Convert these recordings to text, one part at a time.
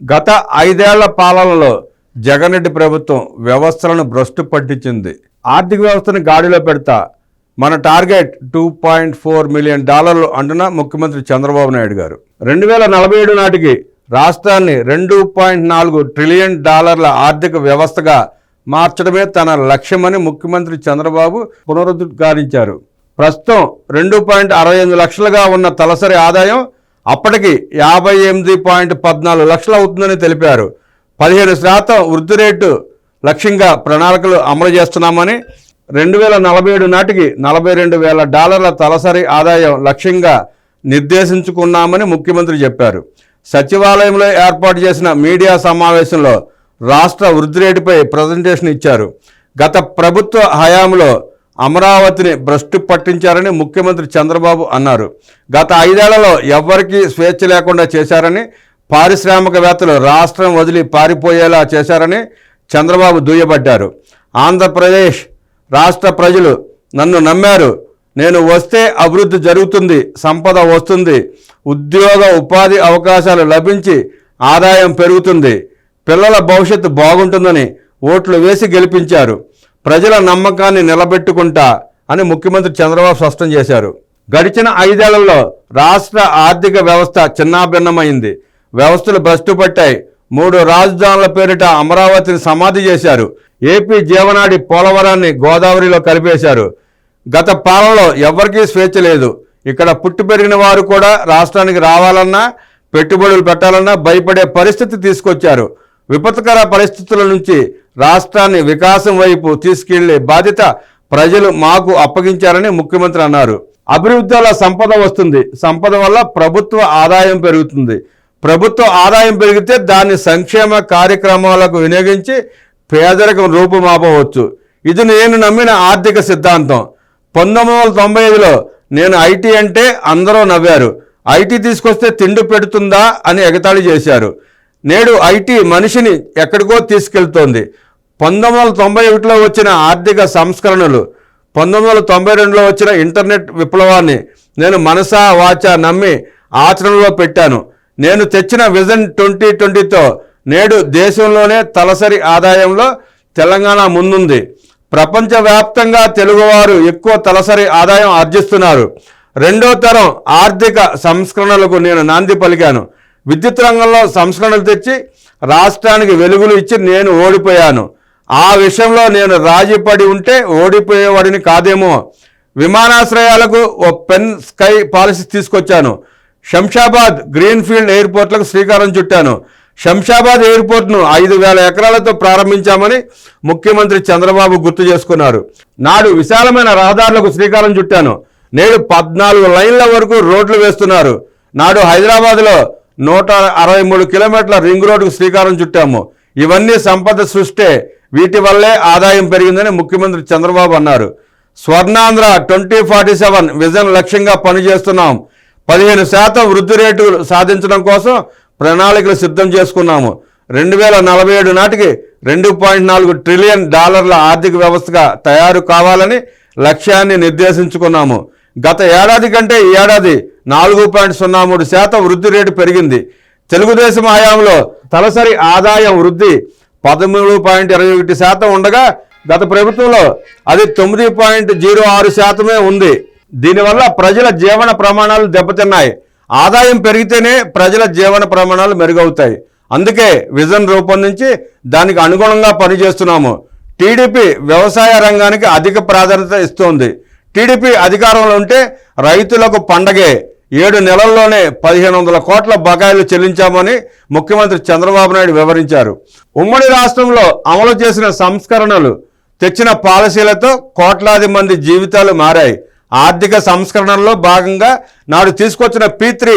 గత 5 ఏళ్ల పాలనలో జగన్ రెడ్డి ప్రభుత్వం వ్యవస్థలను భ్రష్టు పట్టించింది. ఆర్థిక వ్యవస్థను గాడిలో పెడతా మన టార్గెట్ $2.4 మిలియన్ అంటున్న ముఖ్యమంత్రి చంద్రబాబు నాయుడు గారు 2047 నాటికి రాష్ట్రాన్ని $2.4 ట్రిలియన్ ఆర్థిక వ్యవస్థగా మార్చడమే తన లక్ష్యమని ముఖ్యమంత్రి చంద్రబాబు పునరుద్ఘాటించారు. ప్రస్తుతం 2.68 లక్షలుగా ఉన్న తలసరి ఆదాయం అప్పటికి 58.14 లక్షలు అవుతుందని తెలిపారు. 15% వృద్ధి రేటు లక్ష్యంగా ప్రణాళికలు అమలు చేస్తున్నామని, 2047 నాటికి $42,000 తలసరి ఆదాయం లక్ష్యంగా నిర్దేశించుకున్నామని ముఖ్యమంత్రి చెప్పారు. సచివాలయంలో ఏర్పాటు చేసిన మీడియా సమావేశంలో రాష్ట్ర వృద్ధి రేటుపై ప్రజెంటేషన్ ఇచ్చారు. గత ప్రభుత్వ హయాంలో అమరావతిని భ్రష్టు పట్టించారని ముఖ్యమంత్రి చంద్రబాబు అన్నారు. గత 5 ఏళ్లలో ఎవ్వరికీ స్వేచ్ఛ లేకుండా చేశారని, పారిశ్రామికవేత్తలు రాష్ట్రం వదిలి పారిపోయేలా చేశారని చంద్రబాబు దుయ్యబట్టారు. ఆంధ్రప్రదేశ్ రాష్ట్ర ప్రజలు నన్ను నమ్మారు. నేను వస్తే అభివృద్ధి జరుగుతుంది, సంపద వస్తుంది, ఉద్యోగ ఉపాధి అవకాశాలు లభించి ఆదాయం పెరుగుతుంది, పిల్లల భవిష్యత్తు బాగుంటుందని ఓట్లు వేసి గెలిపించారు. ప్రజల నమ్మకాన్ని నిలబెట్టుకుంటా అని ముఖ్యమంత్రి చంద్రబాబు స్పష్టం చేశారు. గడిచిన 5 ఏళ్లలో రాష్ట్ర ఆర్థిక వ్యవస్థ చిన్నాభిన్నమైంది. వ్యవస్థలు భ్రష్టు పట్టాయి. 3 రాజధానుల పేరిట అమరావతిని సమాధి చేశారు. ఏపీ జీవనాడి పోలవరాన్ని గోదావరిలో కలిపేశారు. గత పాలనలో ఎవరికీ స్వేచ్ఛ లేదు. ఇక్కడ పుట్టి పెరిగిన వారు కూడా రాష్ట్రానికి రావాలన్నా, పెట్టుబడులు పెట్టాలన్నా భయపడే పరిస్థితి తీసుకొచ్చారు. విపత్కర పరిస్థితుల నుంచి రాష్ట్రాన్ని వికాసం వైపు తీసుకెళ్లే బాధ్యత ప్రజలు మాకు అప్పగించారని ముఖ్యమంత్రి అన్నారు. అభివృద్ధి వల్ల సంపద వస్తుంది, సంపద వల్ల ప్రభుత్వ ఆదాయం పెరుగుతుంది. ప్రభుత్వ ఆదాయం పెరిగితే దాన్ని సంక్షేమ కార్యక్రమాలకు వినియోగించి పేదరికం రూపుమాపవచ్చు. ఇది నేను నమ్మిన ఆర్థిక సిద్ధాంతం. 1995లో నేను ఐటీ అంటే అందరూ నవ్వారు. ఐటీ తీసుకొస్తే తిండి పెడుతుందా అని ఎగతాళి చేశారు. నేడు ఐటీ మనిషిని ఎక్కడికో తీసుకెళ్తోంది. 1991లో వచ్చిన ఆర్థిక సంస్కరణలు, 1992లో వచ్చిన ఇంటర్నెట్ విప్లవాన్ని నేను మనసా వాచా నమ్మి ఆచరణలో పెట్టాను. నేను తెచ్చిన విజన్ 2020తో నేడు దేశంలోనే తలసరి ఆదాయంలో తెలంగాణ ముందుంది. ప్రపంచవ్యాప్తంగా తెలుగువారు ఎక్కువ తలసరి ఆదాయం ఆర్జిస్తున్నారు. 2వ తరం ఆర్థిక సంస్కరణలకు నేను నాంది పలికాను. విద్యుత్ రంగంలో సంస్కరణలు తెచ్చి రాష్ట్రానికి వెలుగులు ఇచ్చి నేను ఓడిపోయాను. ఆ విషయంలో నేను రాజీపడి ఉంటే ఓడిపోయేవాడిని కాదేమో. విమానాశ్రయాలకు ఓ పెన్ స్కై పాలసీ తీసుకొచ్చాను. శంషాబాద్ గ్రీన్ఫీల్డ్ ఎయిర్పోర్ట్లకు శ్రీకారం చుట్టాను. శంషాబాద్ ఎయిర్పోర్ట్ను 5,000 ఎకరాలతో ప్రారంభించామని ముఖ్యమంత్రి చంద్రబాబు గుర్తు చేసుకున్నారు. నాడు విశాలమైన రహదారులకు శ్రీకారం చుట్టాను. నేడు 14 లైన్ల వరకు రోడ్లు వేస్తున్నారు. నాడు హైదరాబాద్లో 163 కిలోమీటర్ల రింగ్ రోడ్డుకు శ్రీకారం చుట్టాము. ఇవన్నీ సంపద సృష్టే. వీటి వల్లే ఆదాయం పెరిగిందని ముఖ్యమంత్రి చంద్రబాబు అన్నారు. స్వర్ణాంధ్ర 2047 విజన్ లక్ష్యంగా పనిచేస్తున్నాం. 15% వృద్ధి రేటు సాధించడం కోసం ప్రణాళికలు సిద్ధం చేసుకున్నాము. 2047 నాటికి $2.4 ట్రిలియన్ ఆర్థిక వ్యవస్థగా తయారు కావాలని లక్ష్యాన్ని నిర్దేశించుకున్నాము. గత ఏడాది కంటే ఈ ఏడాది 4.03% వృద్ధి రేటు పెరిగింది. తెలుగుదేశం హయాంలో తలసరి ఆదాయం వృద్ధి 13.21% ఉండగా గత ప్రభుత్వంలో అది 9.06% ఉంది. దీనివల్ల ప్రజల జీవన ప్రమాణాలు దెబ్బతిన్నాయి. ఆదాయం పెరిగితేనే ప్రజల జీవన ప్రమాణాలు మెరుగవుతాయి. అందుకే విజన్ రూపొందించి దానికి అనుగుణంగా పనిచేస్తున్నాము. టీడీపీ వ్యవసాయ రంగానికి అధిక ప్రాధాన్యత ఇస్తోంది. టీడీపీ అధికారంలో ఉంటే రైతులకు పండగే. 7 నెలల్లోనే 1,500 కోట్ల బకాయిలు చెల్లించామని ముఖ్యమంత్రి చంద్రబాబు నాయుడు వివరించారు. ఉమ్మడి రాష్ట్రంలో అమలు చేసిన సంస్కరణలు, తెచ్చిన పాలసీలతో కోట్లాది మంది జీవితాలు మారాయి. ఆర్థిక సంస్కరణల్లో భాగంగా నాడు తీసుకొచ్చిన P3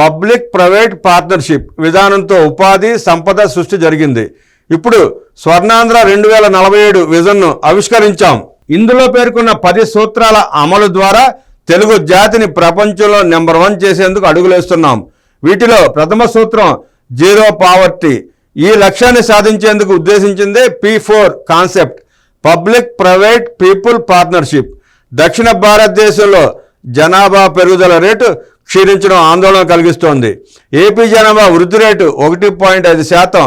పబ్లిక్ ప్రైవేట్ పార్ట్నర్షిప్ విధానంతో ఉపాధి, సంపద సృష్టి జరిగింది. ఇప్పుడు స్వర్ణాంధ్ర 2047 విజన్ను ఆవిష్కరించాం. ఇందులో పేర్కొన్న 10 సూత్రాల అమలు ద్వారా తెలుగు జాతిని ప్రపంచంలో నెంబర్ 1 చేసేందుకు అడుగులేస్తున్నాం. వీటిలో ప్రథమ సూత్రం జీరో పావర్టీ. ఈ లక్ష్యాన్ని సాధించేందుకు ఉద్దేశించిందే P4 concept, public private people partnership. దక్షిణ భారతదేశంలో జనాభా పెరుగుదల రేటు క్షీణించడం ఆందోళన కలిగిస్తోంది. ఏపీ జనాభా వృద్ధి రేటు 1.5%,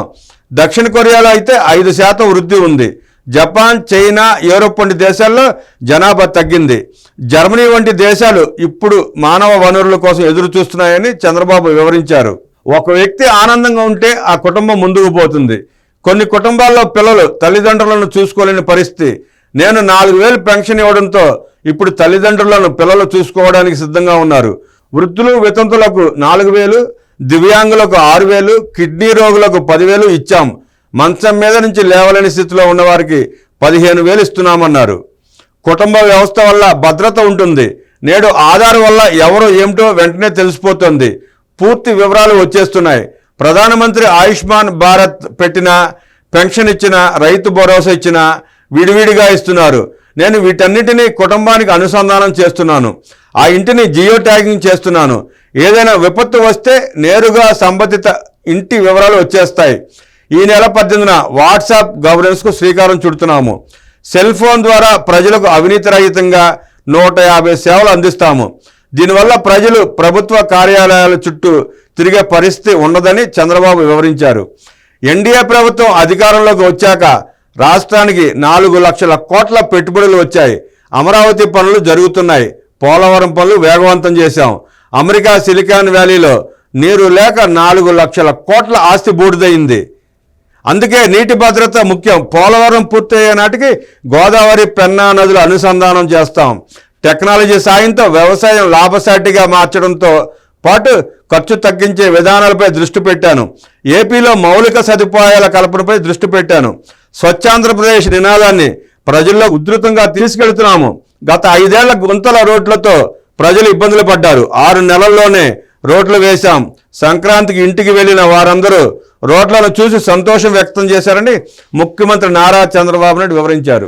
దక్షిణ కొరియాలో అయితే 5% వృద్ధి ఉంది. జపాన్, చైనా, యూరోప్ వంటి దేశాల్లో జనాభా తగ్గింది. జర్మనీ వంటి దేశాలు ఇప్పుడు మానవ వనరుల కోసం ఎదురు చూస్తున్నాయని చంద్రబాబు వివరించారు. ఒక వ్యక్తి ఆనందంగా ఉంటే ఆ కుటుంబం ముందుకు పోతుంది. కొన్ని కుటుంబాల్లో పిల్లలు తల్లిదండ్రులను చూసుకోలేని పరిస్థితి. నేను 4,000 పెన్షన్ ఇవ్వడంతో ఇప్పుడు తల్లిదండ్రులను పిల్లలు చూసుకోవడానికి సిద్ధంగా ఉన్నారు. వృద్ధులు, వితంతులకు 4,000, దివ్యాంగులకు 6,000, కిడ్నీ రోగులకు 10,000 ఇచ్చాం. మంచం మీద నుంచి లేవలేని స్థితిలో ఉన్నవారికి 15,000 ఇస్తున్నామన్నారు. కుటుంబ వ్యవస్థ వల్ల భద్రత ఉంటుంది. నేడు ఆధార్ వల్ల ఎవరు ఏమిటో వెంటనే తెలిసిపోతుంది. పూర్తి వివరాలు వచ్చేస్తున్నాయి. ప్రధానమంత్రి ఆయుష్మాన్ భారత్ పెట్టినా, పెన్షన్ ఇచ్చినా, రైతు భరోసా ఇచ్చినా విడివిడిగా ఇస్తున్నారు. నేను వీటన్నిటినీ కుటుంబానికి అనుసంధానం చేస్తున్నాను. ఆ ఇంటిని జియో ట్యాగింగ్ చేస్తున్నాను. ఏదైనా విపత్తు వస్తే నేరుగా సంబంధిత ఇంటి వివరాలు వచ్చేస్తాయి. ఈ నెల 18న వాట్సాప్ గవర్నెన్స్కు శ్రీకారం చుడుతున్నాము. సెల్ ఫోన్ ద్వారా ప్రజలకు అవినీతి రహితంగా 150 సేవలు అందిస్తాము. దీనివల్ల ప్రజలు ప్రభుత్వ కార్యాలయాల చుట్టూ తిరిగే పరిస్థితి ఉండదని చంద్రబాబు వివరించారు. ఎన్డీఏ ప్రభుత్వం అధికారంలోకి వచ్చాక రాష్ట్రానికి 4 లక్షల కోట్ల పెట్టుబడులు వచ్చాయి. అమరావతి పనులు జరుగుతున్నాయి. పోలవరం పనులు వేగవంతం చేశాం. అమెరికా సిలికాన్ వ్యాలీలో నీరు లేక 4 లక్షల కోట్ల ఆస్తి బూడిదయింది. అందుకే నీటి భద్రత ముఖ్యం. పోలవరం పూర్తయ్యే నాటికి గోదావరి, పెన్నా నదుల అనుసంధానం చేస్తాం. టెక్నాలజీ సాయంతో వ్యవసాయం లాభసాటిగా మార్చడంతో పాటు ఖర్చు తగ్గించే విధానాలపై దృష్టి పెట్టాను. ఏపీలో మౌలిక సదుపాయాల కల్పనపై దృష్టి పెట్టాను. స్వచ్ఛాంధ్రప్రదేశ్ నినాదాన్ని ప్రజల్లో ఉధృతంగా తీసుకెళ్తున్నాము. గత 5 ఏళ్ల గుంతల రోడ్లతో ప్రజలు ఇబ్బందులు పడ్డారు. 6 నెలల్లోనే రోడ్లు వేశాం. సంక్రాంతికి ఇంటికి వెళ్ళిన వారందరూ రోడ్లను చూసి సంతోషం వ్యక్తం చేశారని ముఖ్యమంత్రి నారా చంద్రబాబు నాయుడు వివరించారు.